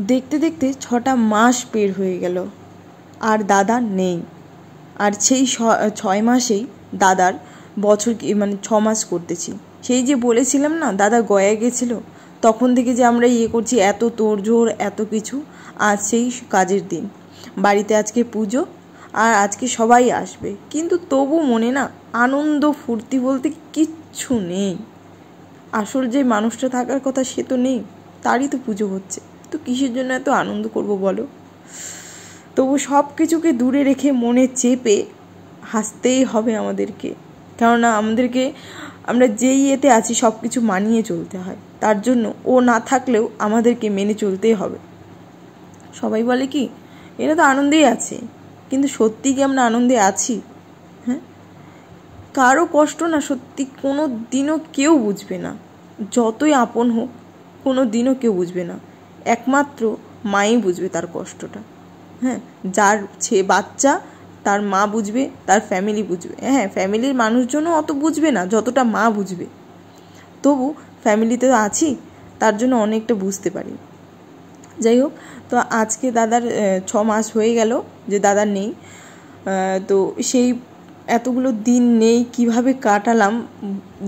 দেখতে দেখতে 6টা মাস পের হয়ে গেল, আর দাদা নেই। আর সেই 6 মাসেই দাদার বছর মানে 6 মাস করতেছি। সেই যে বলেছিলাম না দাদা গয়া গেছিল, তখন থেকে যে আমরা করছি, এত তোড়জোড় এত কিছু। আজ সেই কাজের দিন, বাড়িতে আজকে পুজো, আর আজকে সবাই আসবে, কিন্তু তবু মনে না আনন্দ ফুর্তি বলতে কিচ্ছু নেই। আসল যে মানুষটা থাকার কথা সে তো নেই, তারই তো পুজো হচ্ছে, তো কিসের জন্য এত আনন্দ করব বলো। তবু সব কিছুকে দূরে রেখে মনে চেপে হাসতেই হবে আমাদেরকে, কেননা আমরা যেই এতে আছি সব কিছু মানিয়ে চলতে হয়। তার জন্য ও না থাকলেও আমাদেরকে মেনে চলতেই হবে। সবাই বলে কি এরা তো আনন্দেই আছে, কিন্তু সত্যি কি আমরা আনন্দে আছি? হ্যাঁ, কারো কষ্ট না সত্যি কোনো দিনও কেউ বুঝবে না, যতই আপন হোক কোনো দিনও কেউ বুঝবে না, একমাত্র মাই বুঝবে তার কষ্টটা। হ্যাঁ, যার বাচ্চা তার মা বুঝবে, তার ফ্যামিলি বুঝবে। হ্যাঁ, ফ্যামিলির মানুষজনও অত বুঝবে না যতটা মা বুঝবে, তবু ফ্যামিলিতে তো আছি, তার জন্য অনেকটা বুঝতে পারি। যাই হোক, তো আজকে দাদার 6 মাস হয়ে গেল যে দাদা নেই। তো সেই এতগুলো দিন নেই, কিভাবে কাটালাম,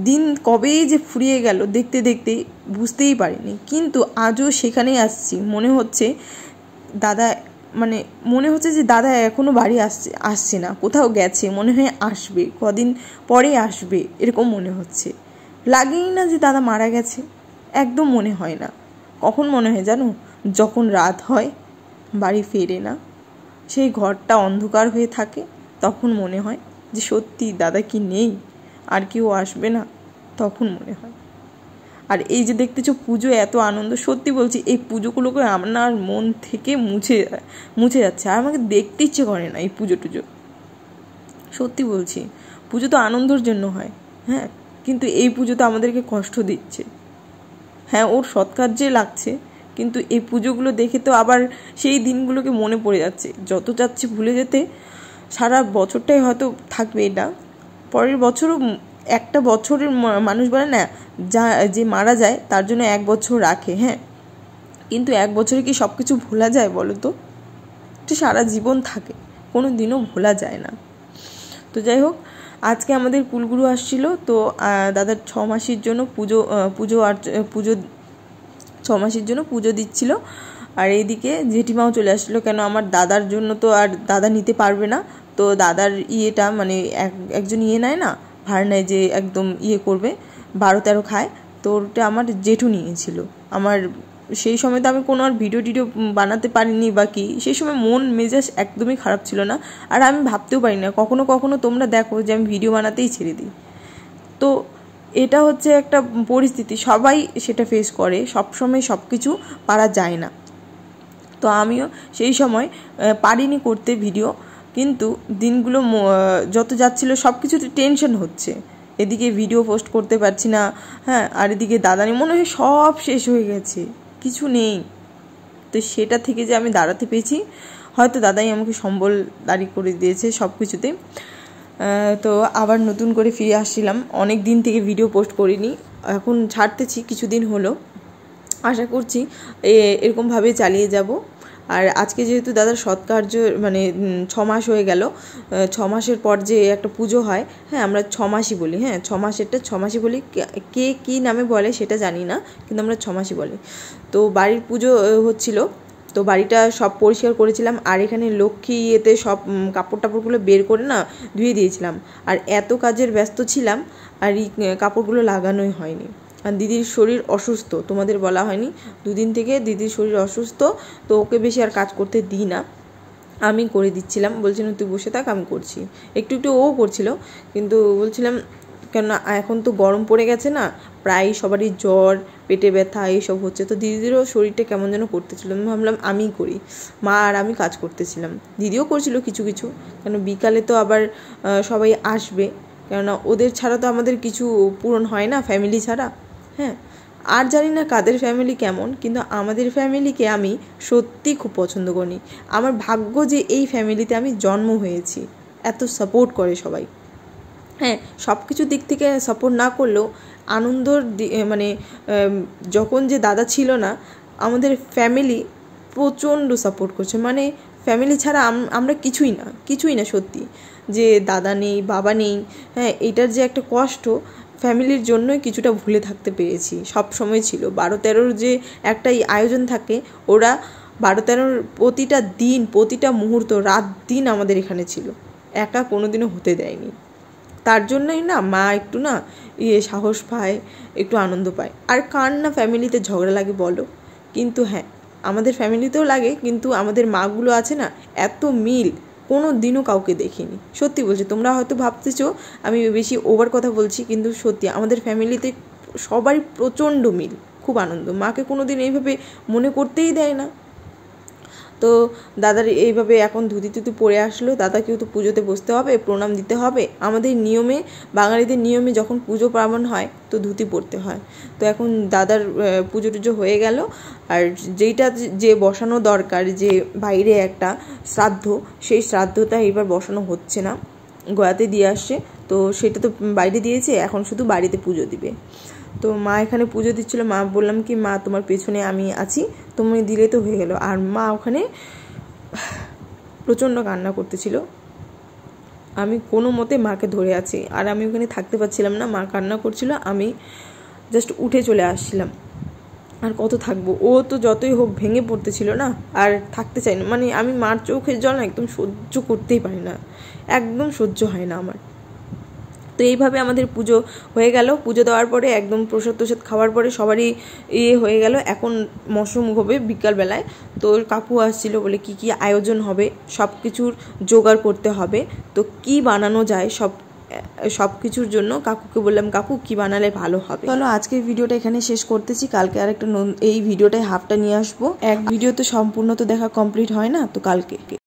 দিন কবেই যে ফুরিয়ে গেল দেখতে দেখতে বুঝতেই পারিনি। কিন্তু আজও সেখানেই আসছি, মনে হচ্ছে যে দাদা এখনও বাড়ি আসছে না, কোথাও গেছে, মনে হয় আসবে, কদিন পরে আসবে, এরকম মনে হচ্ছে। লাগেই না যে দাদা মারা গেছে, একদম মনে হয় না। কখন মনে হয় জানো? যখন রাত হয়, বাড়ি ফেরে না, সেই ঘরটা অন্ধকার হয়ে থাকে, তখন মনে হয় যে সত্যি দাদা কি নেই, আর কেউ আসবে না, তখন মনে হয়। আর এই যে দেখতেছো পুজো, এত আনন্দ, সত্যি বলছি এই পুজোগুলোকে আমার মন থেকে মুছে যাচ্ছে, আর আমাকে দেখতে ইচ্ছে করে না এই পুজো টুজো। সত্যি বলছি, পুজো তো আনন্দের জন্য হয়, হ্যাঁ, কিন্তু এই পুজো তো আমাদেরকে কষ্ট দিচ্ছে। হ্যাঁ, ওর সৎকার্যে লাগছে, কিন্তু এই পুজোগুলো দেখে তো আবার সেই দিনগুলোকে মনে পড়ে যাচ্ছে। যত চাচ্ছি ভুলে যেতে, সারা বছরটাই হয়তো থাকবে এটা, পরের বছরও একটা বছরের মানুষ বলে না যে মারা যায় তার জন্য 1 বছর রাখে। হ্যাঁ, কিন্তু 1 বছরে কি সব কিছু ভোলা যায় বলো তো? এটা সারা জীবন থাকে, কোনো দিনও ভোলা যায় না। তো যাই হোক, আজকে আমাদের কুলগুরু আসছিল, তো দাদার 6 মাসের জন্য পুজো 6 মাসের জন্য পুজো দিচ্ছিল। আর এইদিকে জেঠিমাও চলে আসছিলো, কেন আমার দাদার জন্য তো আর দাদা নিতে পারবে না, তো দাদার ইয়েটা মানে একজন নেয় না, ভার নেয়, যে একদম করবে 12-13 খায়, তো ওটা আমার জেঠু নিয়েছিল। আমার সেই সময় তো আমি কোনো আর ভিডিও বানাতে পারিনি বা কি, সেই সময় মন মেজাজ একদমই খারাপ ছিল না, আর আমি ভাবতেও পারি না, কখনো কখনো তোমরা দেখো যে আমি ভিডিও বানাতেই ছেড়ে দিই। তো এটা হচ্ছে একটা পরিস্থিতি, সবাই সেটা ফেস করে, সবসময় সব কিছু পারা যায় না। তো আমিও সেই সময় পারিনি করতে ভিডিও, কিন্তু দিনগুলো যত যাচ্ছিল সব কিছুতে টেনশন হচ্ছে, এদিকে ভিডিও পোস্ট করতে পারছি না, হ্যাঁ, আর এদিকে দাদা নেই, মনে হয় সব শেষ হয়ে গেছে, কিছু নেই। তো সেটা থেকে যে আমি দাঁড়াতে পেরেছি, হয়তো দাদাই আমাকে সম্বলদারি করে দিয়েছে সব কিছুতে। তো আবার নতুন করে ফিরে আসছিলাম, অনেক দিন থেকে ভিডিও পোস্ট করিনি, এখন ছাড়তেছি কিছুদিন হলো, আশা করছি এরকমভাবে চালিয়ে যাব। আর আজকে যেহেতু দাদার সৎকার্য মানে 6 মাস হয়ে গেল, 6 মাসের পর যে একটা পুজো হয়, হ্যাঁ আমরা 6 মাসই বলি, হ্যাঁ 6 মাসেরটা 6 মাসই বলি, কে কী নামে বলে সেটা জানি না, কিন্তু আমরা 6 মাসই বলি। তো বাড়ির পুজো হচ্ছিল, তো বাড়িটা সব পরিষ্কার করেছিলাম, আর এখানে লক্ষ্মী সব কাপড় টাপড়গুলো বের করে না ধুয়ে দিয়েছিলাম, আর এত কাজের ব্যস্ত ছিলাম আর এই কাপড়গুলো লাগানোই হয়নি। আর দিদির শরীর অসুস্থ, তোমাদের বলা হয়নি, 2 দিন থেকে দিদির শরীর অসুস্থ, তো ওকে বেশি আর কাজ করতে দিই না, আমি করে দিচ্ছিলাম, বলছিলাম তুই বসে থাক আমি করছি, একটু ও করছিল, কিন্তু বলছিলাম কেননা এখন তো গরম পড়ে গেছে না, প্রায় সবারই জ্বর, পেটে ব্যথা এইসব হচ্ছে, তো দিদিরও শরীরটা কেমন যেন করতেছিল, আমি ভাবলাম আমিই করি, মা আর আমি কাজ করতেছিলাম, দিদিও করছিল কিছু কিছু, কেন বিকালে তো আবার সবাই আসবে, কেননা ওদের ছাড়া তো আমাদের কিছু পূরণ হয় না, ফ্যামিলি ছাড়া। হ্যাঁ, আর জানি না কাদের ফ্যামিলি কেমন, কিন্তু আমাদের ফ্যামিলিকে আমি সত্যি খুব পছন্দ করি, আমার ভাগ্য যে এই ফ্যামিলিতে আমি জন্ম হয়েছি, এত সাপোর্ট করে সবাই। হ্যাঁ, সব কিছু দিক থেকে সাপোর্ট না করলেও আনন্দর মানে যখন যে দাদা ছিল না, আমাদের ফ্যামিলি প্রচণ্ড সাপোর্ট করছে, মানে ফ্যামিলি ছাড়া আমরা কিছুই না সত্যি। যে দাদা নেই, বাবা নেই, হ্যাঁ, এটার যে একটা কষ্ট ফ্যামিলির জন্যই কিছুটা ভুলে থাকতে পেরেছি। সব সময় ছিল 12-13 যে একটা আয়োজন থাকে, ওরা 12-13 প্রতিটা দিন, প্রতিটা মুহূর্ত, রাত দিন আমাদের এখানে ছিল, একা কোনোদিনও হতে দেয়নি। তার জন্যই না মা একটু না সাহস পায়, একটু আনন্দ পায়। আর কার না ফ্যামিলিতে ঝগড়া লাগে বলো, কিন্তু হ্যাঁ আমাদের ফ্যামিলিতেও লাগে, কিন্তু আমাদের মাগুলো আছে না, এত মিল কোনো দিনও কাউকে দেখিনি। সত্যি বলছি, তোমরা হয়তো ভাবতেছো আমি বেশি ওভার কথা বলছি, কিন্তু সত্যি আমাদের ফ্যামিলিতে সবারই প্রচণ্ড মিল, খুব আনন্দ। মাকে কোনো দিন এইভাবে মনে করতেই দেয় না। তো দাদার এইভাবে এখন ধুতি টুতি পরে আসলো, দাদাকেও তো পুজোতে বসতে হবে, প্রণাম দিতে হবে। আমাদের নিয়মে, বাঙালিদের নিয়মে যখন পুজো পার্বণ হয় তো ধুতি পরতে হয়। তো এখন দাদার পুজো টুজো হয়ে গেল, আর যেইটা যে বসানো দরকার, যে বাইরে একটা শ্রাদ্ধ, সেই শ্রাদ্ধটা এবার বসানো হচ্ছে না, গয়াতে দিয়ে আসছে, তো সেটা তো বাইরে দিয়েছে, এখন শুধু বাড়িতে পুজো দিবে। তো মা এখানে পুজো দিচ্ছিলো, মা বললাম কি মা তোমার পেছনে আমি আছি, তুমি দিলে তো হয়ে গেল। আর মা ওখানে প্রচণ্ড কান্না করতেছিল, আমি কোনো মতে মাকে ধরে আছি, আর আমি ওখানে থাকতে পারছিলাম না, মা কান্না করছিল, আমি জাস্ট উঠে চলে আসছিলাম। আর কত থাকবো, ও তো যতই হোক ভেঙে পড়তেছিল না, আর থাকতে চাই না, মানে আমি মার চোখের জল না একদম সহ্য করতেই পারি না, একদম সহ্য হয় না আমার। তো এইভাবে আমাদের পুজো হয়ে গেল। পুজো দেওয়ার পরে একদম প্রসাদ খাওয়ার পরে সবারই হয়ে গেল। এখন মশরুম হবে বিকালবেলায়। তো কাকু আসছিল, বলে কি কি আয়োজন হবে, সব কিছুর জোগাড় করতে হবে, তো কি বানানো যায় সব কিছুর জন্য কাকুকে বললাম কাকু কি বানালে ভালো হবে। চলো আজকের ভিডিওটা এখানে শেষ করতেছি, কালকে আর একটা এই ভিডিওটায় হাফটা নিয়ে আসবো। এক ভিডিও তো সম্পূর্ণ তো দেখা কমপ্লিট হয় না, তো কালকে